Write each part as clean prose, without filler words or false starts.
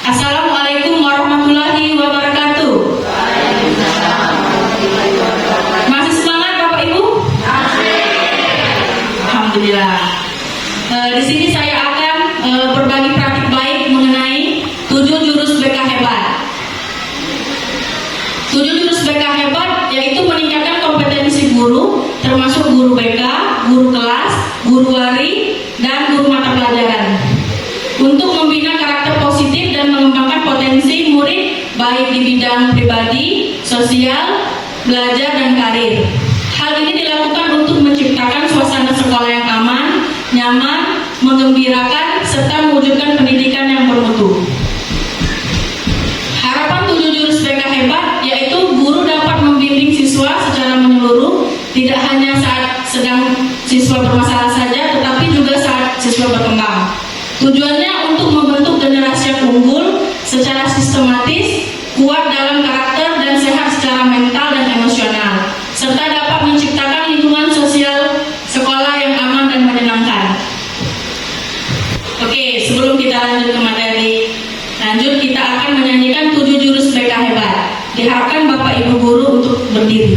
Assalamualaikum warahmatullahi wabarakatuh. Masih semangat Bapak Ibu? Alhamdulillah. Di sini saya akan berbagi praktik baik mengenai 7 jurus BK hebat. 7 jurus BK hebat yaitu meningkatkan kompetensi guru, termasuk guru BK, guru kelas, guru wari, dan guru mata pelajaran, untuk membina karakter positif dan mengembangkan potensi murid baik di bidang pribadi, sosial, belajar, dan karir. Hal ini dilakukan untuk menciptakan suasana sekolah yang aman, nyaman, menggembirakan, serta mewujudkan pendidikan yang bermutu. Harapan 7 jurus BK hebat yaitu guru dapat membimbing siswa secara menyeluruh, tidak hanya saat sedang siswa bermasalah saja, tetapi juga saat siswa berkembang. Tujuannya untuk membentuk generasi yang unggul secara sistematis, kuat dalam karakter, dan sehat secara mental dan emosional, serta dapat menciptakan lingkungan sosial sekolah yang aman dan menyenangkan. Oke, sebelum kita lanjut ke materi lanjut, kita akan menyanyikan 7 jurus BK hebat. Diharapkan Bapak Ibu guru untuk berdiri.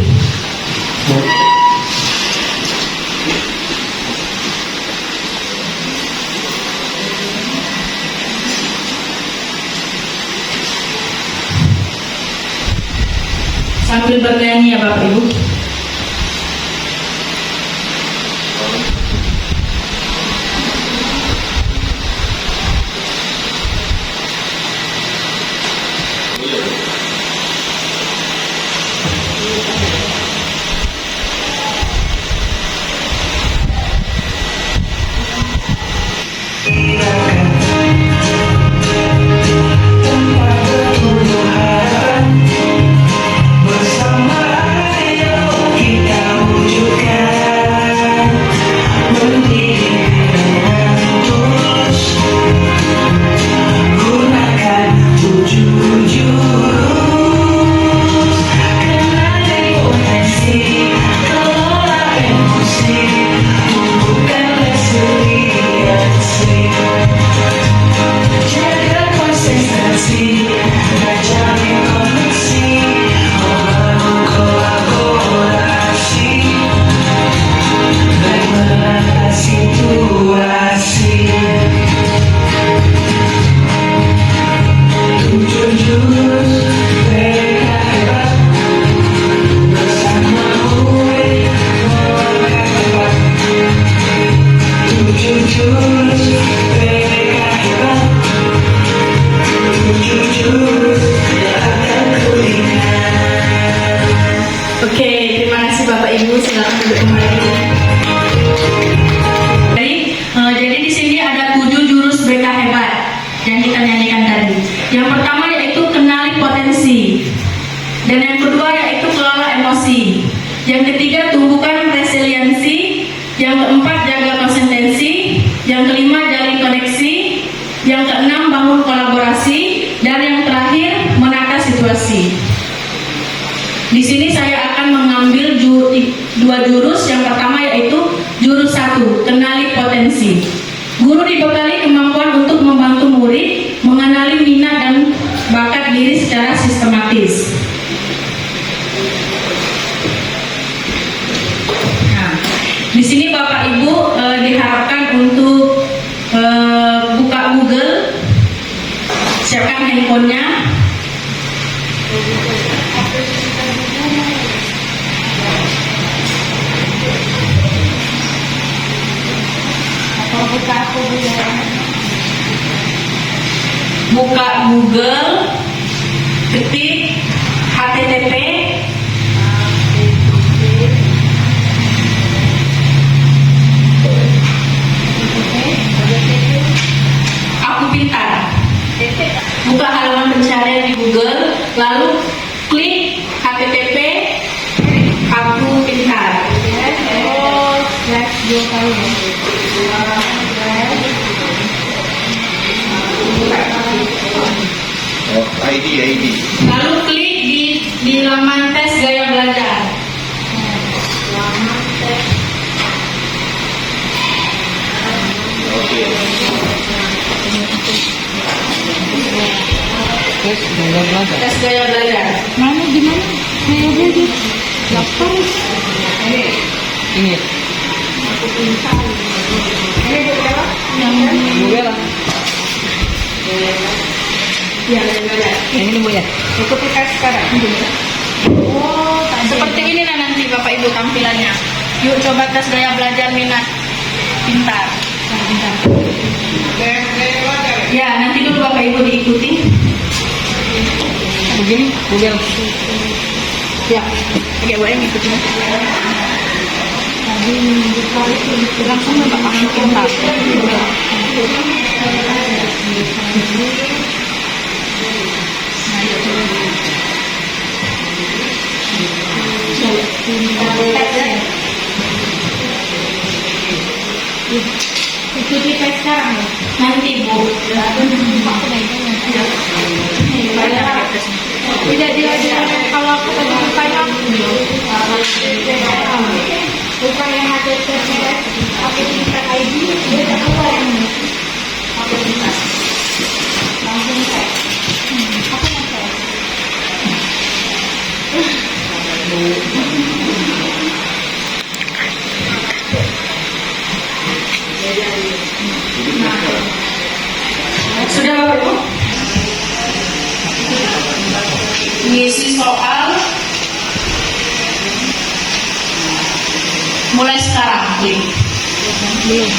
Sambil bernyanyi ya Bapak Ibu. Jadi di sini ada 7 jurus BK hebat yang kita nyanyikan tadi. Yang pertama yaitu kenali potensi, dan yang kedua yaitu kelola emosi. Yang ketiga tumbuhkan resiliensi. Yang keempat jaga konsistensi. Yang kelima jalin koneksi. Yang keenam bangun kolaborasi. Dan yang terakhir menata situasi. Di sini saya akan mengambil 2 jurus. Yang pertama yaitu jurus 1, kenali potensi. Guru dibekali kemampuan untuk membantu murid mengenali minat dan bakat diri secara sistematis. Nah, di sini Bapak Ibu diharapkan untuk buka Google, siapkan handphonenya. Buka Google, ketik http Aku Pintar. Buka halaman pencarian di Google, lalu klik http Aku Pintar. ID. Lalu klik di laman tes gaya belajar. Oke. Tes gaya belajar. Tes gaya belajar. Mana di mana? Gaya belajar. Daftar. Ini. Ini Bu Bella. Yang Bu Bella. Ya, gaya belajar. Yang ini Bu ya. Ikuti tes sekarang. Oh, seperti ini nah nanti Bapak Ibu tampilannya. Yuk coba tes gaya belajar minat pintar. Ya, nanti dulu Bapak Ibu diikuti. Begini Bu Bella. Ya, oke boleh ngikutin. Langsung Bapak masuk pintar. Ikuti tes sekarang ya? Nanti Bu. Tidak diajarkan kalau aku tadi bertanya bukan yang ada tes tapi kita ID dia tak keluar yang ini apa kita langsung tes apa yang tes sudah Bapak Ibu? Ngisi soal mulai sekarang, belum.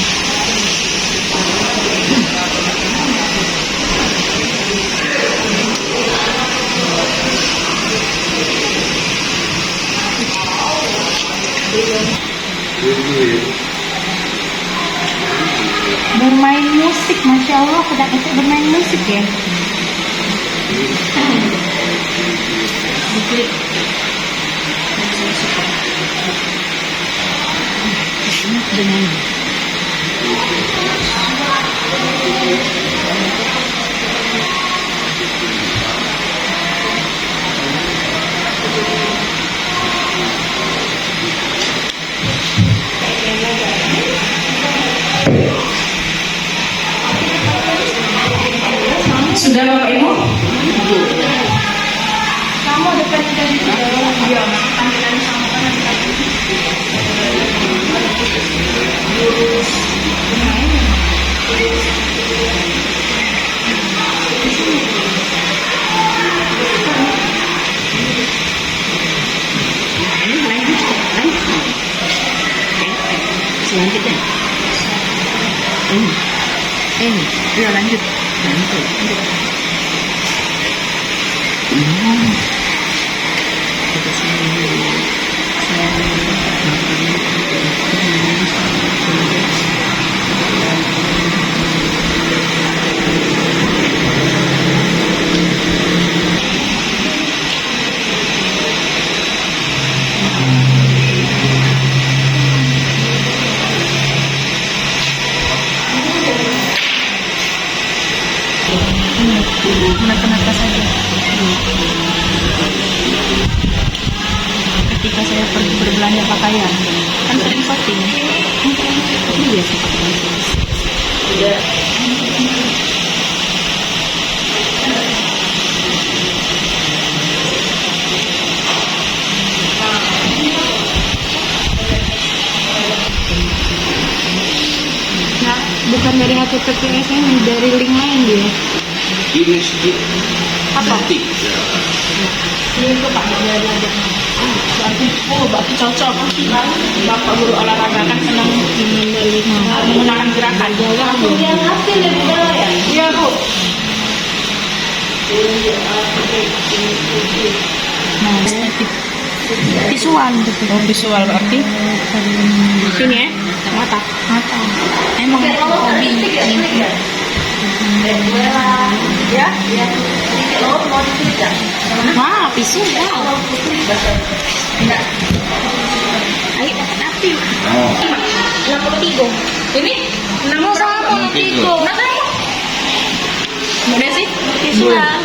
Bermain musik, Masya Allah, sudah ikut bermain musik ya. Dengan sudah Bapak Ibu? kamu depan dari Iya, tampilan sama kan tadi. Selanjutnya. Ini. Ya lanjut. Lanjut. Kita menata-nata saja. Ketika saya pergi berbelanja pakaian, kan sering shopping. Ini biasa pakai Sudah. Nah, bukan dari HTTPS ini, dari link lain dia. Ini sedikit Apa? cantik. Ini itu Pak berarti cocok kan Bapak guru olahraga kan senang menggunakan gerakan. Yang hasil dari bawah ya? Iya Bu. Nah, visual gitu. Oh, visual berarti sini ya mata. Emang hobi Ya. Ya. Oh, mau tidak? wah visual. Enggak. Ayo dapat api. Oh. 63. Ini 6 sama tiga. Nah, sama. Udah sih? Visual.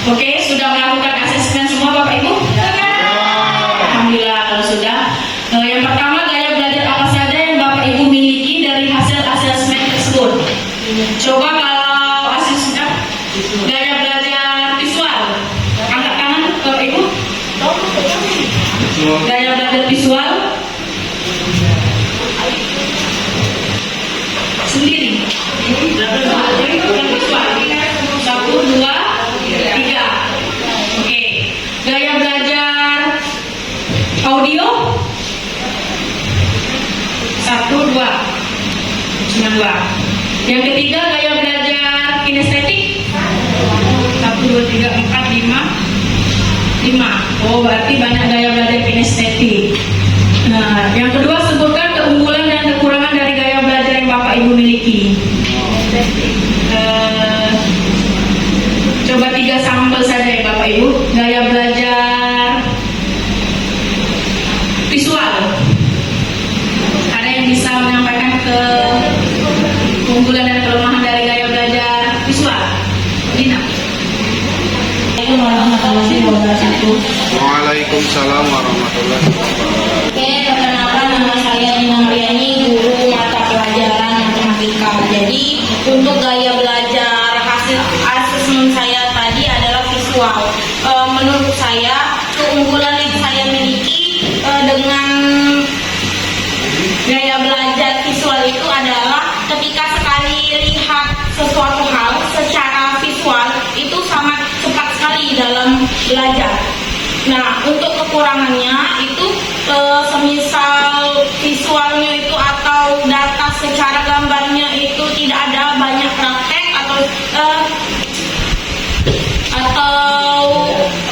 Oke, sudah melakukan asesmen semua Bapak Ibu? Gaya belajar visual sendiri. Yang visual. 1, 2, 3. Oke. Gaya belajar audio 1, 2. Cuma 2. Yang ketiga gaya belajar kinestetik 1, 2, 3, 4, 5. Oh, berarti banyak gaya belajar kinestetik. Nah, yang kedua sebutkan keunggulan dan kekurangan dari gaya belajar yang Bapak Ibu miliki. Coba 3 sampel saja ya Bapak Ibu. Gaya belajar visual. Ada yang bisa menyampaikan keunggulan dan kelemahan dari gaya belajar visual? Dina. Assalamualaikum warahmatullahi wabarakatuh. Waalaikumsalam warahmatullahi wabarakatuh. Oke, perkenalkan nama saya Dina Mariani, guru mata pelajaran matematika. Jadi untuk gaya belajar hasil asesmen saya tadi adalah visual. Menurut saya keunggulan yang saya miliki dengan gaya belajar visual itu adalah ketika sekali lihat sesuatu hal secara visual itu sangat cepat sekali dalam belajar. Nah, untuk kekurangannya itu semisal visualnya itu atau data secara gambarnya itu tidak ada banyak praktek atau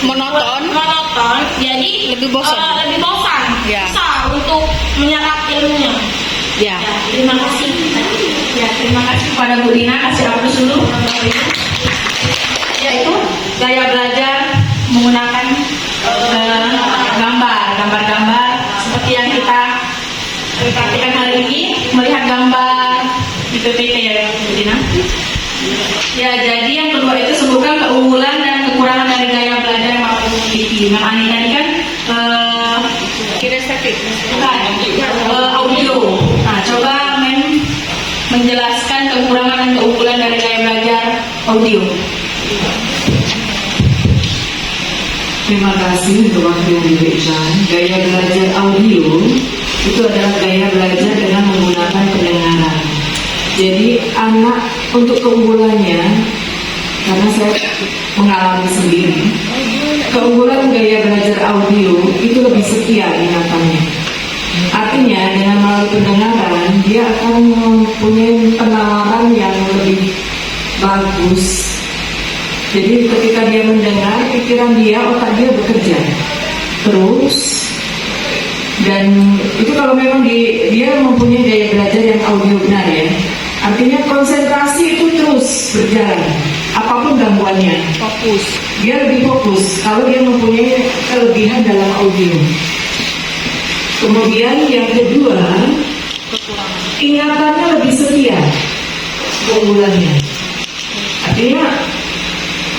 monoton, jadi Lebih bosan. Ya. Susah untuk menyerap ilmunya. Ya. Ya, terima kasih. Ya, terima kasih kepada Bu Dina. Kasih aplaus dulu. Yaitu gaya belajar menggunakan gambar-gambar seperti yang kita praktikkan hari ini, melihat gambar di PPT ya Bu Dina. Ya, jadi yang kedua itu sebutkan keunggulan dan kekurangan dari gaya belajar yang Bapak Ibu miliki. Nah, ini tadi kan Kinestetik. audio. Nah, coba menjelaskan kekurangan dan keunggulan dari gaya belajar audio. Terima kasih untuk waktu yang diberikan. Gaya belajar audio itu adalah gaya belajar dengan menggunakan pendengaran. Jadi anak untuk keunggulannya, karena saya mengalami sendiri, keunggulan gaya belajar audio itu lebih setia ingatannya. Artinya dengan melalui pendengaran dia akan mempunyai penalaran yang lebih bagus. Jadi ketika dia mendengar, pikiran dia, otak dia bekerja terus. Dan itu kalau memang dia mempunyai gaya belajar yang audio benar ya. Artinya konsentrasi itu terus berjalan, apapun gangguannya. Fokus. Dia lebih fokus kalau dia mempunyai kelebihan dalam audio. Kemudian yang kedua, ingatannya lebih setia, keunggulannya. Artinya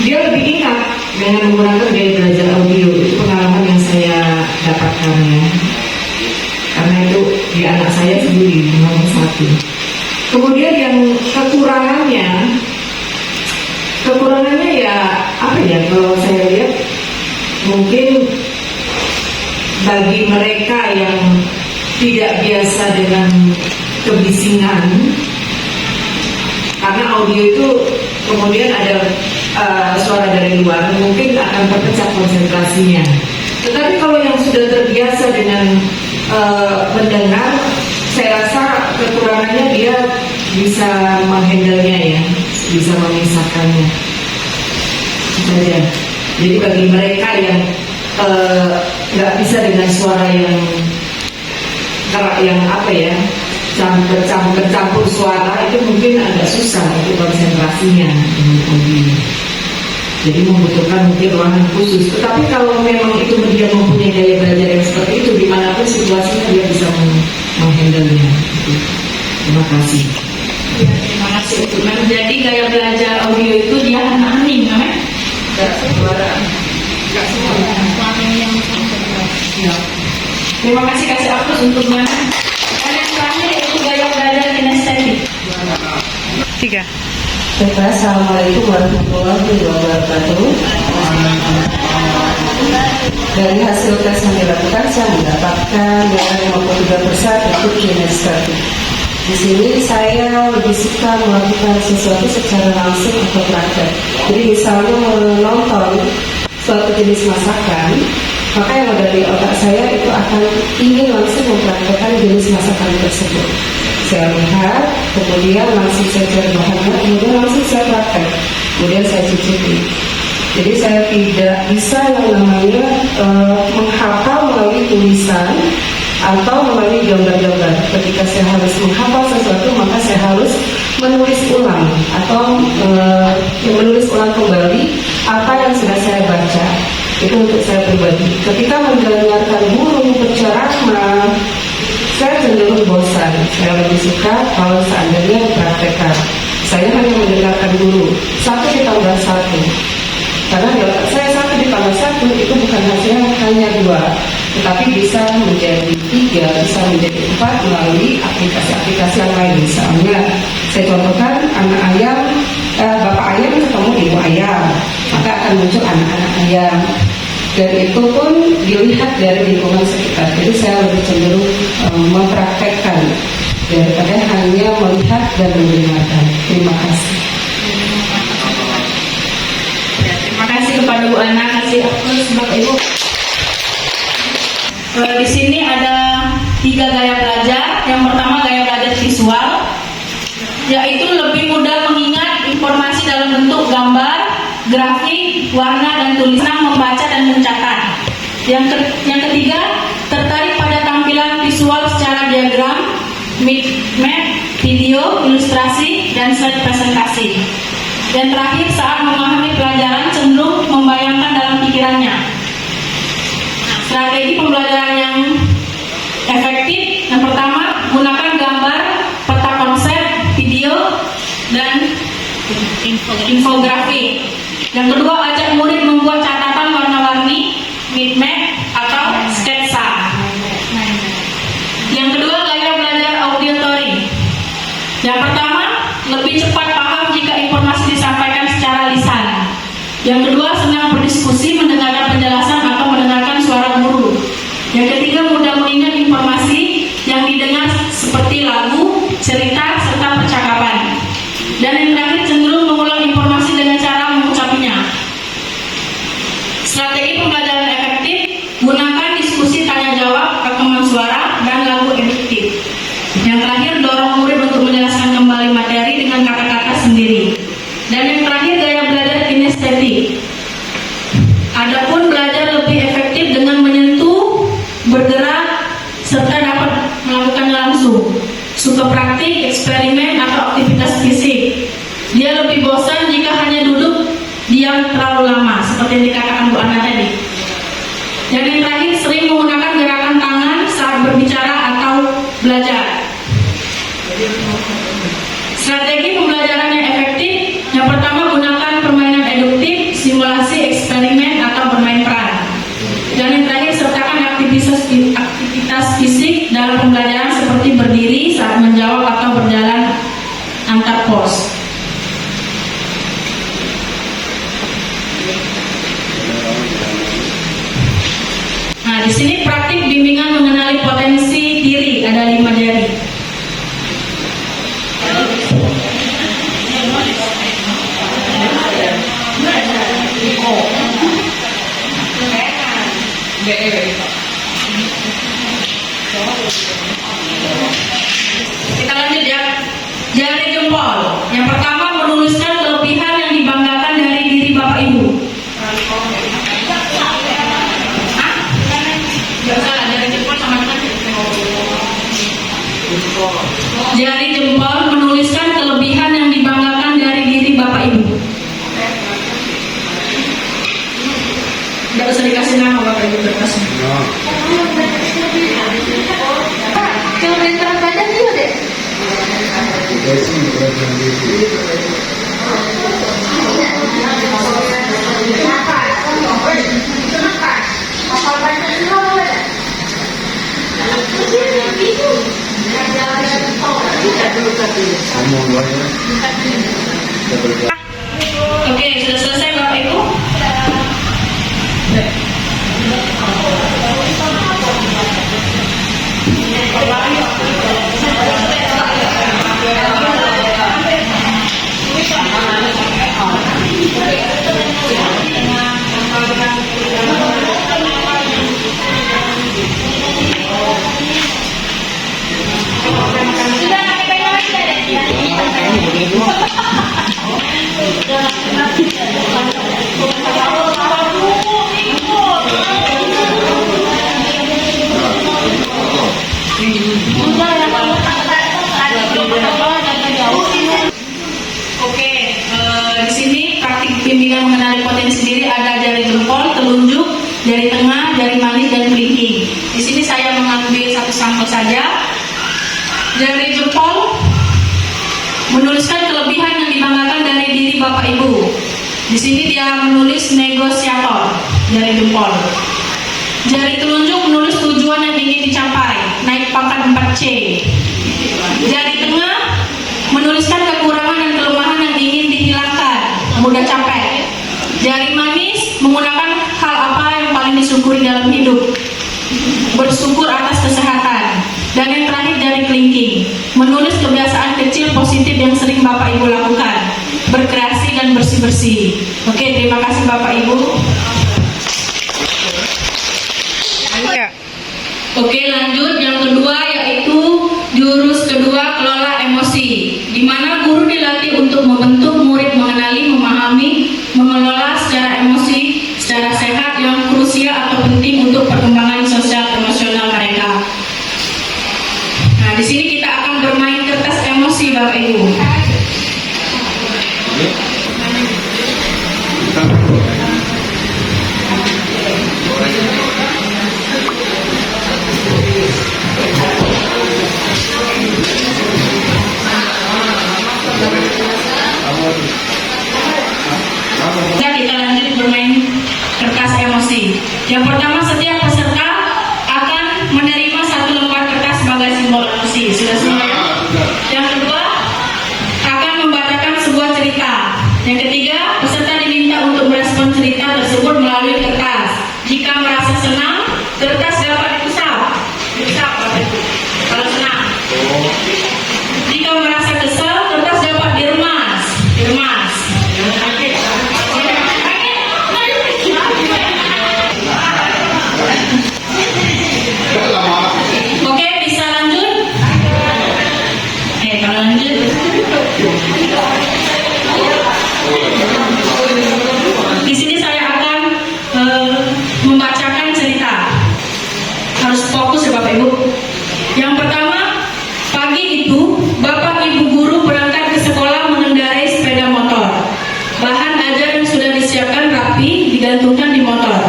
dia lebih ingat dengan menggunakan gaya belajar audio. Itu pengalaman yang saya dapatkan ya. Karena itu di anak saya sendiri nomor 1. Kemudian yang kekurangannya ya apa ya, kalau saya lihat mungkin bagi mereka yang tidak biasa dengan kebisingan, karena audio itu kemudian ada suara dari luar, mungkin akan terpecah konsentrasinya. Tetapi kalau yang sudah terbiasa dengan mendengar, saya rasa kekurangannya dia bisa menghandle-nya ya, bisa memisahkannya saja. Jadi bagi mereka yang nggak bisa dengan suara yang apa ya, bercampur suara, itu mungkin agak susah untuk konsentrasinya dengan audio. Jadi membutuhkan mungkin ruangan khusus. Tetapi kalau memang itu dia mempunyai gaya belajar yang seperti itu, dimanapun situasinya dia bisa menghandle-nya. Terima kasih. Ya, terima kasih. Jadi gaya belajar audio itu dia hening, namanya? Enggak semua. Ya. Terima kasih, kasih aplaus untuk mana? Dan yang terakhir yaitu gaya belajar kinestetik. 3. Assalamualaikum warahmatullahi wabarakatuh. Dari hasil tes yang dilakukan, saya mendapatkan nilai 53% untuk kinestetik. Di sini saya lebih suka melakukan sesuatu secara langsung atau praktek. Jadi misalnya menonton suatu jenis masakan, maka yang ada di otak saya itu akan ingin langsung mempraktekkan jenis masakan tersebut. Saya lihat, kemudian langsung saya cari bahannya, kemudian langsung saya praktek, kemudian saya cicipi. Jadi saya tidak bisa yang namanya menghafal melalui tulisan atau melalui gambar-gambar. Ketika saya harus menghafal sesuatu, maka saya harus menulis ulang atau menulis ulang kembali apa yang sudah saya baca. Itu untuk saya pribadi. Ketika mendengarkan guru berceramah, saya cenderung bosan. Saya lebih suka kalau seandainya dipraktekkan. Saya hanya mendengarkan guru 1 ditambah 1. Karena di otak saya 1 ditambah 1 itu bukan hasilnya hanya 2, tetapi bisa menjadi 3, bisa menjadi 4 melalui aplikasi-aplikasi yang lain. Misalnya, saya contohkan anak ayam, bapak ayam ketemu ibu ayam, maka akan muncul anak-anak ayam. Dan itu pun dilihat dari lingkungan sekitar. Jadi saya lebih cenderung mempraktekkan daripada hanya melihat dan mendengarkan. Terima kasih. Terima kasih kepada Bu Ana, kasih aplaus Bapak Ibu. Di sini ada 3 gaya belajar. Yang pertama gaya belajar visual, yaitu lebih mudah mengingat informasi dalam bentuk gambar, grafik, warna dan tulisan, membaca dan mencatat. Yang ketiga, tertarik pada tampilan visual secara diagram, map, video, ilustrasi, dan slide presentasi. Dan terakhir, saat memahami pelajaran cenderung membayangkan dalam pikirannya. Strategi pembelajaran yang efektif, yang pertama, gunakan gambar, peta konsep, video, dan infografik. Yang kedua, ajak murid membuat catatan warna-warni, mind map, atau sketsa. Yang kedua, gaya belajar auditory. Yang pertama, lebih cepat paham jika informasi disampaikan secara lisan. Yang kedua, senang berdiskusi, mendengarkan penjelasan atau mendengarkan suara guru. Yang ketiga, mudah mengingat informasi yang didengar seperti lagu, cerita, serta percakapan. Dan yang terakhir, cenderung mengulang informasi dengan cara mengucapinya. Strategi pembelajaran efektif, gunakan diskusi tanya jawab, rekaman suara, dan lagu induktif. Yang terakhir, dorong murid untuk menjelaskan kembali materi dengan kata-kata sendiri. Dan yang terakhir, gaya belajar kinestetik. Adapun belajar lebih efektif dengan menyentuh, bergerak, serta dapat melakukannya langsung. Suka praktik, eksperimen, atau aktivitas fisik. Dia lebih bosan jika hanya duduk diam terlalu lama, seperti yang dikatakan Bu Ana tadi. Dan yang terakhir, sering menggunakan gerakan tangan saat berbicara atau belajar. Strategi pembelajaran yang efektif, yang pertama, gunakan permainan eduktif, simulasi, eksperimen, atau bermain peran. Dan yang terakhir, sertakan aktivitas fisik dalam pembelajaran seperti berdiri saat menjawab atau berjalan antar pos. Nah, di sini praktik bimbingan mengenali potensi diri, ada 5 jari. Kita lanjut ya. Jari jempol. Yang pertama, menuliskan kelebihan yang dibanggakan dari diri Bapak Ibu. Jari jempol menuliskan kelebihan yang dibanggakan dari diri Bapak Ibu. Tidak usah dikasih nama Bapak Ibu berkasih. Coba berikan badan dulu deh. Oke, sudah selesai Bapak Ibu? mengenali potensi diri ada jari jempol, telunjuk, jari tengah, jari manis, dan kelingking. Di sini saya mengambil satu sampel saja. Jari jempol menuliskan kelebihan yang dibanggakan dari diri Bapak Ibu. Di sini dia menulis negosiator, jari jempol. Jari telunjuk menulis tujuan yang ingin dicapai, naik pangkat 4C. Jari tengah menuliskan kekurangan dan kelemahan yang ingin dihilangkan, mudah capek. Jari manis menggunakan hal apa yang paling disyukuri dalam hidup, bersyukur atas kesehatan. Dan yang terakhir jari kelingking, menulis kebiasaan kecil positif yang sering Bapak Ibu lakukan, berkreasi dan bersih-bersih. Oke, terima kasih Bapak Ibu. Ya. Oke, lanjut yang kedua yaitu jurus kedua, kelola emosi, di mana guru dilatih untuk membentuk murid mengenali, memahami, mengelola secara emosi secara sehat yang krusial atau penting untuk perkembangan sosial emosional mereka. Nah, di sini kita akan bermain kertas emosi Bapak Ibu. Kita lanjut bermain kertas emosi. Yang pertama, setiap peserta akan menerima satu lembar kertas sebagai simbol emosi. Sudah semua ya? Yang kedua, akan membacakan sebuah cerita. Yang ketiga, peserta diminta untuk merespon cerita tersebut melalui kertas. Jika merasa senang, kertas dapat diusap. Diusap kalau senang. Jika merasa kesal, kertas dapat diremas. Diremas. Oke, bisa lanjut? Kalau lanjut. Di sini saya akan membacakan cerita. Harus fokus ya Bapak Ibu. Yang pertama, pagi itu Bapak Ibu guru berangkat ke sekolah mengendarai sepeda motor. Bahan ajar yang sudah disiapkan rapi digantungkan di motor.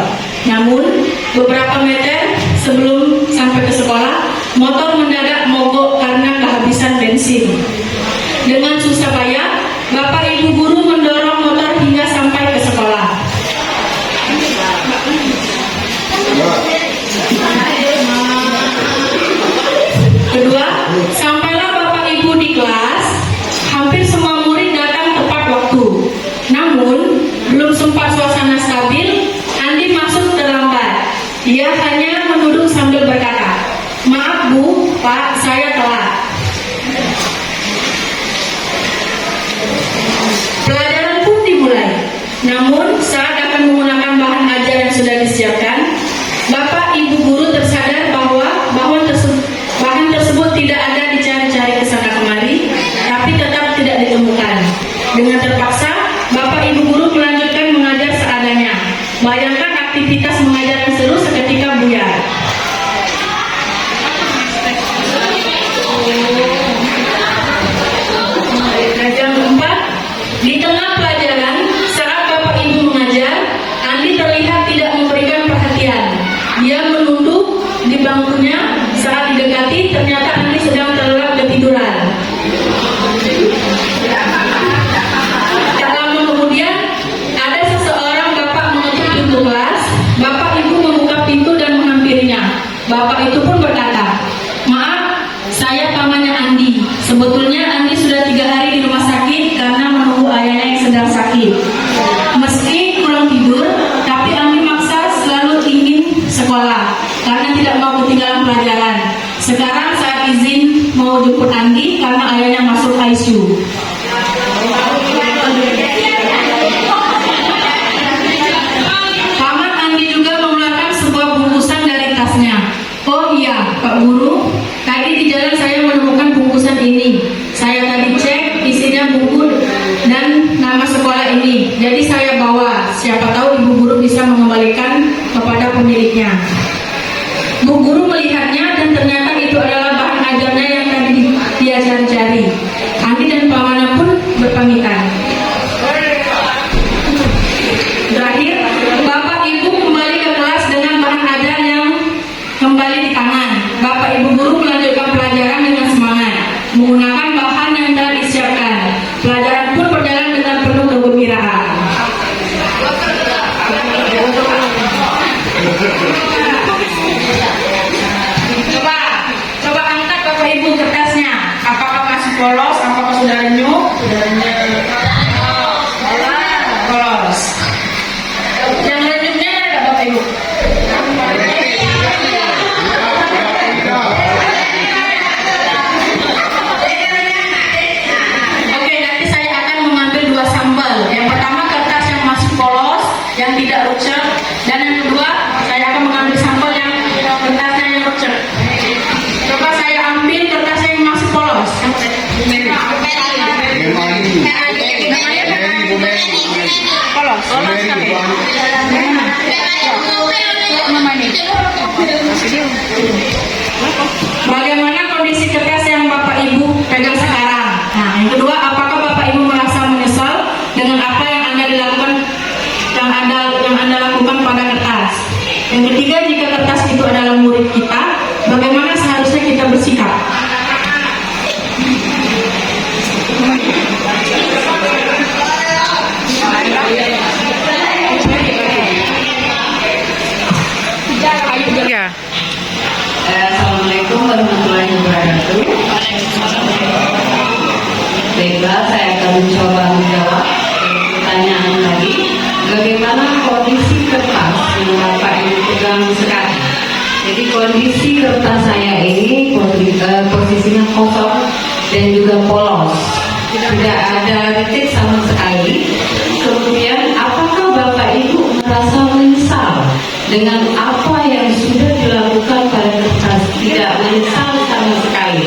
Namun beberapa meter sebelum sampai ke sekolah, motor mendadak mogok karena kehabisan bensin. Dengan susah payah, Bapak Ibu guru mendorong motor hingga sampai ke sekolah. Kedua, sampailah Bapak Ibu di kelas. Hampir semua murid datang tepat waktu. Namun, belum sempat suasana stabil, Andi masuk terlambat. Dia hanya menuduk sambil berkata, "Maaf Bu, Pak, saya telat." Pelajaran pun dimulai. Namun, saat akan menggunakan bahan ajar yang sudah disiapkan, Bapak Ibu guru tersadar bahwa bahan tersebut tidak ada dicari-cari ke sana kemari, tapi tetap tidak ditemukan. Dengan terpaksa, Bapak Ibu guru melanjutkan mengajar seadanya. Bayangkan aktivitas mengajar yang seru seketika buyar. Yang keempat, di tengah pelajaran, saat Bapak Ibu mengajar, Andi terlihat tidak memberikan perhatian. Dia menunduk di bangkunya. Saat didekati, ternyata Andi sedang terlelap ketiduran. Tak lama kemudian, ada seseorang Bapak mengetuk pintu kelas. Bapak Ibu membuka pintu dan menghampirinya. Bapak itu pun berkata, "Maaf, saya pamannya Andi. Sebetulnya Andi sudah 3 hari di rumah sakit karena menunggu ayahnya yang sedang sakit. Meski kurang tidur, tapi Andi maksa selalu ingin sekolah karena tidak mau ketinggalan pelajaran. Sekarang saat izin mau jemput Andi karena ayahnya masuk ICU." Paman Andi juga mengeluarkan sebuah bungkusan dari tasnya. "Oh iya, Pak Guru, tadi di jalan saya menemukan bungkusan ini. Saya tadi cek isinya buku dan nama sekolah ini. Jadi saya bawa. Siapa tahu Ibu Guru bisa mengembalikan kepada pemiliknya." Bu Guru melihatnya dan ternyata itu adalah bahan ajarnya yang tadi dia cari-cari. Andi dan pamannya pun berpamitan. Yang ketiga, jika kertas itu adalah murid kita, bagaimana seharusnya kita bersikap? Ya. Assalamualaikum warahmatullahi wabarakatuh. Baiklah, saya akan mencoba menjawab pertanyaan tadi. Bagaimana kondisi kertas yang Bapak ini pegang sekarang? Jadi kondisi kertas saya ini posisinya kosong dan juga polos, tidak ada titik sama sekali. Kemudian, apakah Bapak Ibu merasa menyesal dengan apa yang sudah dilakukan pada kertas? Tidak menyesal sama sekali.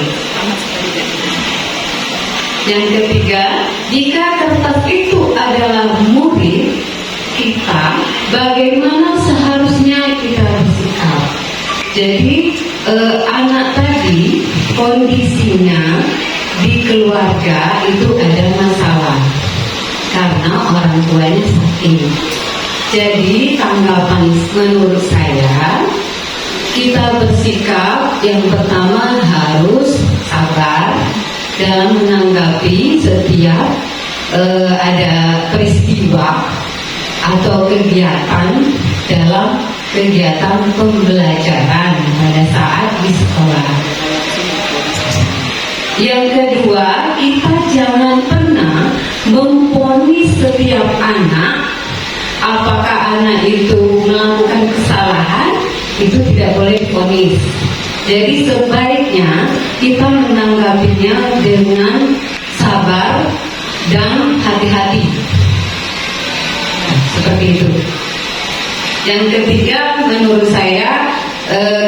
Yang ketiga, jika kertas itu adalah murid kita, bagaimana seharusnya kita bersikap? Jadi anak tadi kondisinya di keluarga itu ada masalah karena orang tuanya sakit. Jadi tanggapan menurut saya, kita bersikap yang pertama harus sabar dalam menanggapi setiap ada peristiwa atau kegiatan dalam kegiatan pembelajaran pada saat di sekolah. Yang kedua, kita jangan pernah memvonis setiap anak. Apakah anak itu melakukan kesalahan, itu tidak boleh divonis. Jadi sebaiknya kita menanggapinya dengan sabar dan hati-hati. Seperti itu. Yang ketiga, menurut saya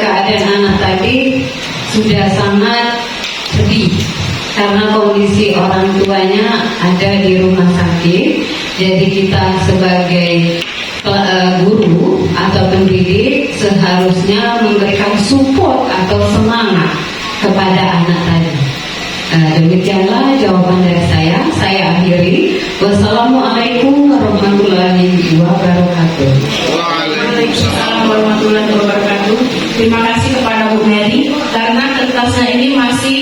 keadaan anak tadi sudah sangat sedih karena kondisi orang tuanya ada di rumah sakit. Jadi kita sebagai guru atau pendidik seharusnya memberikan support atau semangat kepada anak tadi. Demikianlah jawaban dari saya. Saya akhiri. Wassalamualaikum warahmatullahi wabarakatuh. Waalaikumsalam warahmatullahi wabarakatuh. Terima kasih kepada Bu Mary karena kertasnya ini masih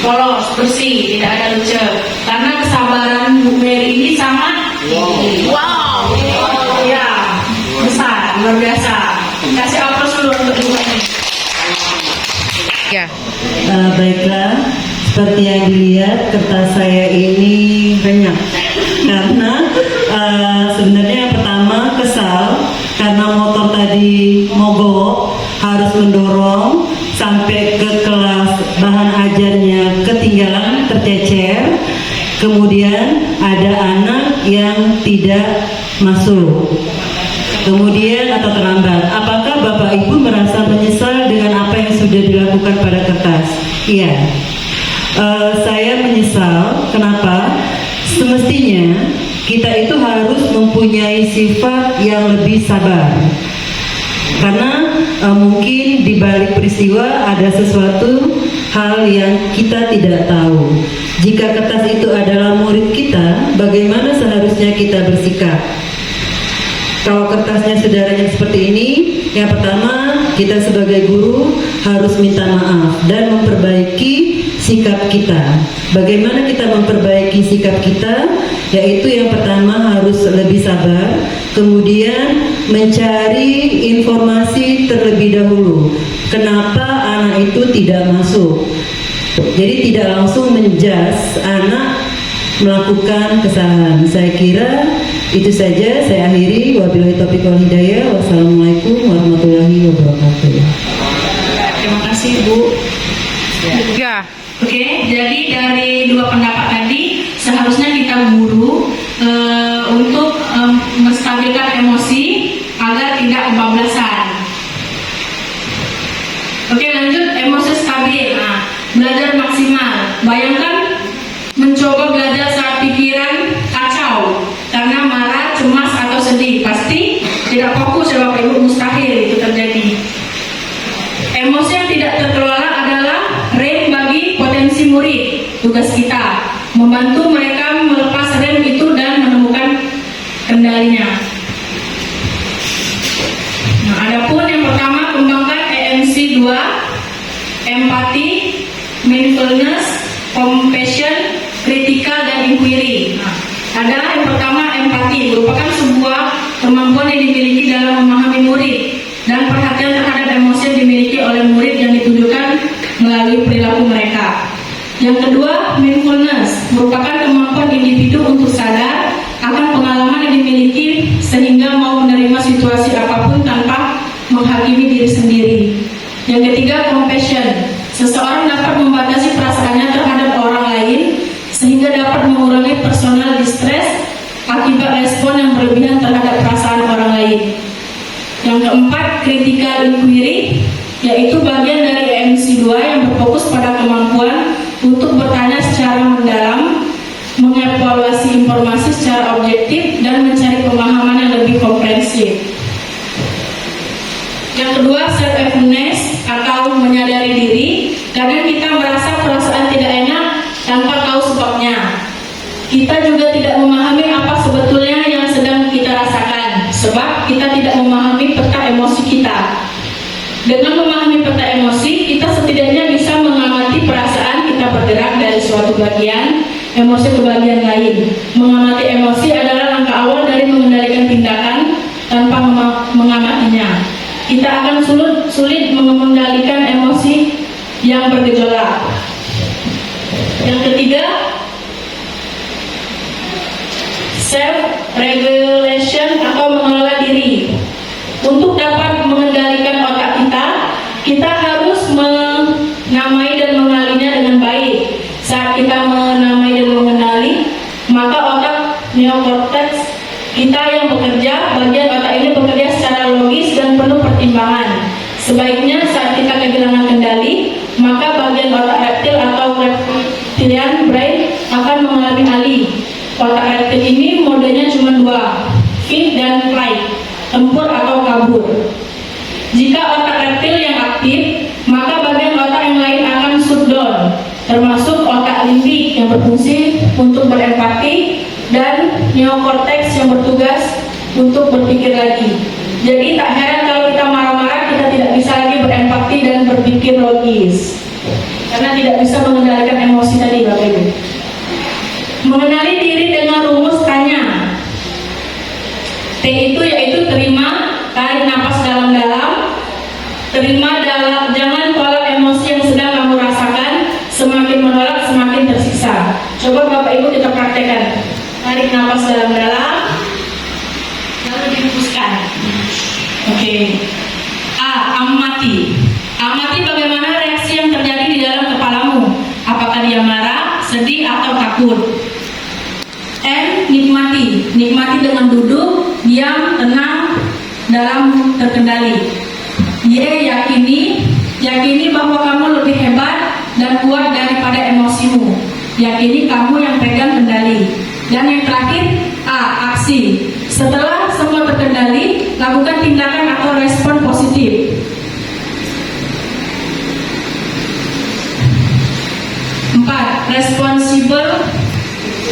polos, bersih, tidak ada lecek. Karena kesabaran Bu Mary ini sangat wow, ya besar, luar biasa. Kasih aplaus dulu untuk Bu Mary. Ya. Baiklah, seperti yang dilihat kertas saya ini banyak karena sebenarnya yang pertama kesal karena motor tadi mogok, harus mendorong sampai ke kelas bahan ajarnya ketinggalan, tercecer. Kemudian ada anak yang tidak masuk, kemudian atau terlambat. Apakah Bapak Ibu merasa menyesal dengan apa yang sudah dilakukan pada kertas? Iya, saya menyesal. Kenapa? Semestinya kita itu harus mempunyai sifat yang lebih sabar. Karena mungkin di balik peristiwa ada sesuatu hal yang kita tidak tahu. Jika kertas itu adalah murid kita, bagaimana seharusnya kita bersikap? Kalau kertasnya saudaranya seperti ini, yang pertama kita sebagai guru harus minta maaf dan memperbaiki sikap kita. Bagaimana kita memperbaiki sikap kita? Yaitu yang pertama harus lebih sabar, kemudian mencari informasi terlebih dahulu. Kenapa anak itu tidak masuk? Jadi tidak langsung menjas anak melakukan kesalahan. Saya kira itu saja. Saya akhiri. Wabillahi taufiq wal hidayah. Wassalamualaikum warahmatullahi wabarakatuh. Terima kasih Bu. Ya. Oke, jadi dari dua pendapat tadi seharusnya kita guru untuk menstabilkan emosi agar tidak kebablasan. Oke, lanjut, emosi stabil. Nah, belajar maksimal. Bayangkan mencoba belajar saat pikiran kacau karena marah, cemas atau sedih, pasti tidak fokus ya Bapak Ibu, mustahil itu terjadi. Emosi yang tidak terkelola adalah rem bagi potensi murid. Tugas kita membantu mereka melepas rem itu dan menemukan kendalinya. Nah, adapun kedua, empati, mindfulness, compassion, critical, dan inquiry. Ada yang pertama, empati, merupakan sebuah kemampuan yang dimiliki dalam memahami murid dan perhatian terhadap emosi yang dimiliki oleh murid yang ditunjukkan melalui perilaku mereka. Yang kedua, mindfulness, merupakan kemampuan individu untuk sadar akan pengalaman yang dimiliki sehingga mau menerima situasi apapun tanpa menghakimi diri sendiri. Yang ketiga, compassion, seseorang dapat membatasi perasaannya terhadap orang lain sehingga dapat mengurangi personal distress akibat respon yang berlebihan terhadap perasaan orang lain. Yang keempat, critical inquiry, yaitu bagian dari EMC 2 yang berfokus pada kemampuan untuk bertanya secara mendalam, mengevaluasi informasi secara objektif, dan mencari pemahaman yang lebih komprehensif. Yang kedua, self-awareness atau menyadari diri. Kadang kita merasa perasaan tidak enak tanpa tahu sebabnya. Kita juga tidak memahami apa sebetulnya yang sedang kita rasakan, sebab kita tidak memahami peta emosi kita. Dengan memahami peta emosi, kita setidaknya bisa mengamati perasaan kita bergerak dari suatu bagian emosi ke bagian lain. Mengamati emosi adalah langkah awal dari mengendalikan tindakan tanpa mengamatinya. Kita akan sulit mengendalikan emosi yang bergejolak. Yang ketiga, self-regulation atau mengelola diri. Untuk dapat mengendalikan otak kita harus menamai dan mengenalinya dengan baik. Saat kita menamai dan mengenali, maka otak neokortex kita yang bekerja, bagian otak ini bekerja secara logis dan penuh pertimbangan. Sebaiknya saat kita kehilangan kendali, maka bagian otak reptil atau reptilian brain akan mengalami alih. Otak reptil ini modenya cuma dua, fight dan flight, tempur atau kabur. Jika otak reptil yang aktif, maka bagian otak yang lain akan shutdown, termasuk otak limbik yang berfungsi untuk berempati dan neokortex yang bertugas untuk berpikir lagi. Jadi tak heran kalau kita marah-marah, kita tidak bisa lagi berempati dan berpikir logis, karena tidak bisa mengendalikan emosi tadi, Bapak Ibu. Mengenali diri dengan rumus tanya. T itu yaitu terima, tarik napas dalam-dalam, terima jangan tolak emosi yang sedang kamu rasakan. Semakin menolak, semakin tersiksa. Coba Bapak Ibu kita praktekkan. Tarik napas dalam-dalam, lalu dihembuskan. Oke. A. Amati. Amati bagaimana reaksi yang terjadi di dalam kepalamu. Apakah dia marah, sedih, atau takut. M. Nikmati. Nikmati dengan duduk, diam, tenang, dalam terkendali. Y. Yakini bahwa kamu lebih hebat dan kuat daripada emosimu. Yakini kamu yang pegang kendali. Dan yang terakhir, A. Aksi. Setelah semua terkendali, lakukan tindakan atau respon positif. 4. Responsible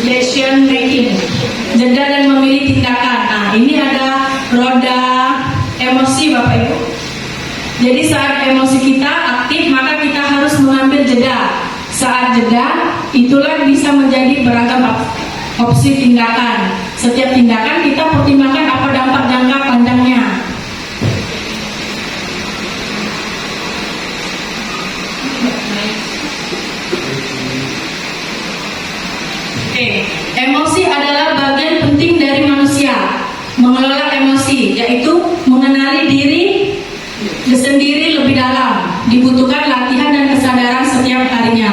decision making. Jeda dan memilih tindakan. Nah, ini ada roda emosi, Bapak Ibu. Jadi saat emosi kita aktif, maka kita harus mengambil jeda. Saat jeda, itulah bisa menjadi beragam opsi tindakan. Setiap tindakan kita pertimbangkan apa dampak jangka panjangnya. Oke, emosi adalah bagian penting dari manusia. Mengelola emosi, yaitu mengenali diri sendiri lebih dalam, dibutuhkan latihan dan kesadaran setiap harinya.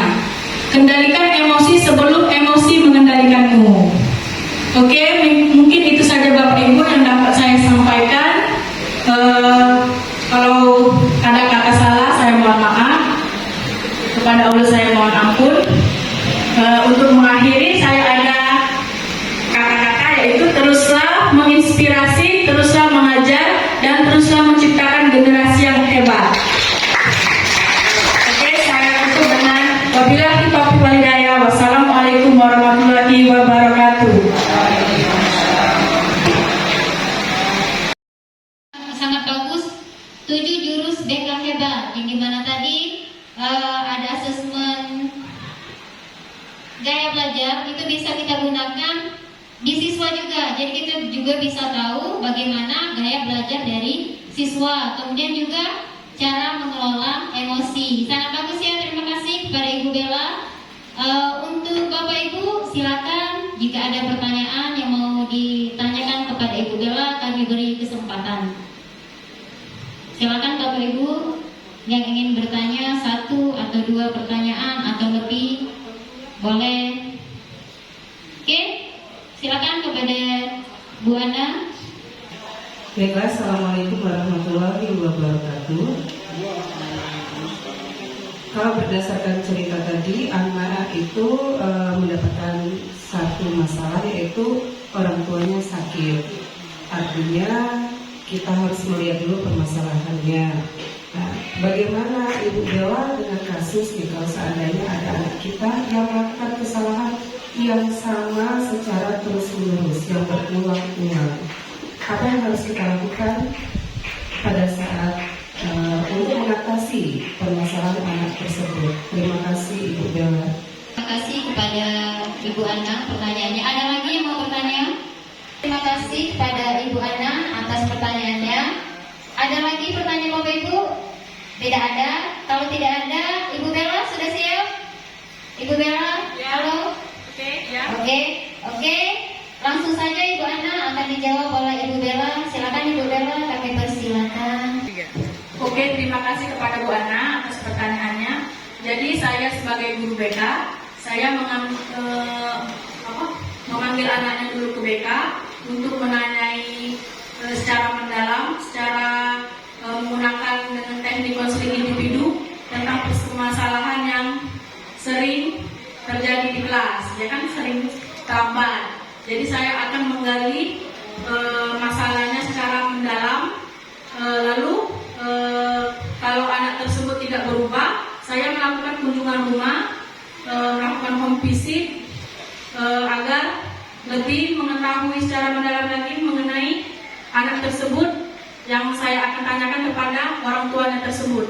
Kendalikan emosi sebelum emosi mengendalikanmu. Oke, mungkin itu saja Bapak Ibu yang dapat saya sampaikan. Kalau ada kata salah, saya mohon maaf. Kepada Allah saya mohon ampun. Untuk mengakhiri, saya ada kata-kata, yaitu teruslah menginspirasi, teruslah mengajar, dan teruslah menciptakan generasi yang hebat. Oke, saya tutup dengan wabillahi taufiq wal hidayah. Wassalamualaikum warahmatullahi wabarakatuh. Sangat bagus. 7 jurus BK hebat, yang dimana tadi ada asesmen gaya belajar, itu bisa kita gunakan di siswa juga. Jadi kita juga bisa tahu bagaimana gaya belajar dari siswa. Kemudian juga cara mengelola emosi. Sangat bagus ya, terima kasih kepada Ibu Bella. Untuk Bapak Ibu silakan jika ada pertanyaan yang mau ditanyakan kepada Ibu Bella, kami beri kesempatan. Silakan Bapak Ibu yang ingin bertanya 1 atau 2 pertanyaan atau lebih, boleh. Oke, silakan kepada Bu Ana. Baiklah, Assalamualaikum warahmatullahi wabarakatuh. Kalau berdasarkan cerita tadi, anak itu mendapatkan satu masalah, yaitu orang tuanya sakit. Artinya kita harus melihat dulu permasalahannya. Nah, bagaimana Ibu Bella dengan kasus nih, kalau seandainya ada anak kita yang melakukan kesalahan yang sama secara terus-menerus, yang berulang-ulang, apa yang harus kita lakukan pada saat untuk mengatasi permasalahan anak tersebut? Terima kasih Ibu Bella. Terima kasih kepada Ibu Ana pertanyaannya. Ada lagi yang mau bertanya? Terima kasih kepada Ibu Ana atas pertanyaannya. Ada lagi pertanyaan Bapak Ibu? Tidak ada. Kalau tidak ada, Ibu Bella sudah siap? Ibu Bella, ya. Halo. Oke, ya. Oke. Langsung saja Ibu Ana akan dijawab oleh Ibu Bella. Silakan Ibu Bella, kami persilakan. Oke, terima kasih kepada Bu Ana atas pertanyaannya. Jadi saya sebagai guru BK, saya memanggil anaknya dulu ke BK untuk menanyai secara mendalam, secara menggunakan dengan teknik konseling individu tentang permasalahan yang sering terjadi di kelas, ya kan, sering terlambat. Jadi saya akan menggali masalahnya secara mendalam, lalu kalau anak tersebut tidak berubah, saya melakukan kunjungan rumah, melakukan home visit agar lebih mengetahui secara mendalam lagi mengenai anak tersebut yang saya akan tanyakan kepada orang tuanya tersebut.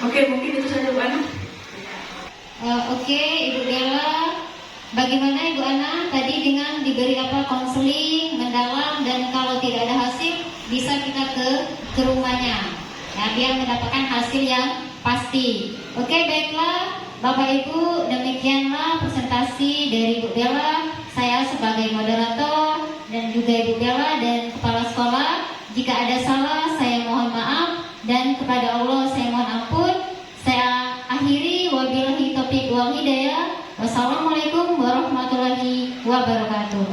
Oke, mungkin itu saja Bu Ana. Oke, Ibu Bella. Bagaimana Ibu Ana tadi dengan diberi konseling mendalam, dan kalau tidak ada hasil bisa kita ke rumahnya, ya, biar mendapatkan hasil yang pasti. Oke, baiklah Bapak Ibu, demikianlah presentasi dari Ibu Bella. Saya sebagai moderator dan juga Ibu Bella dan kepala sekolah, jika ada salah saya mohon maaf, dan kepada Allah saya mohon ampun. Saya akhiri, wabillahi taufiq wal hidayah. Wassalamualaikum warahmatullahi wabarakatuh.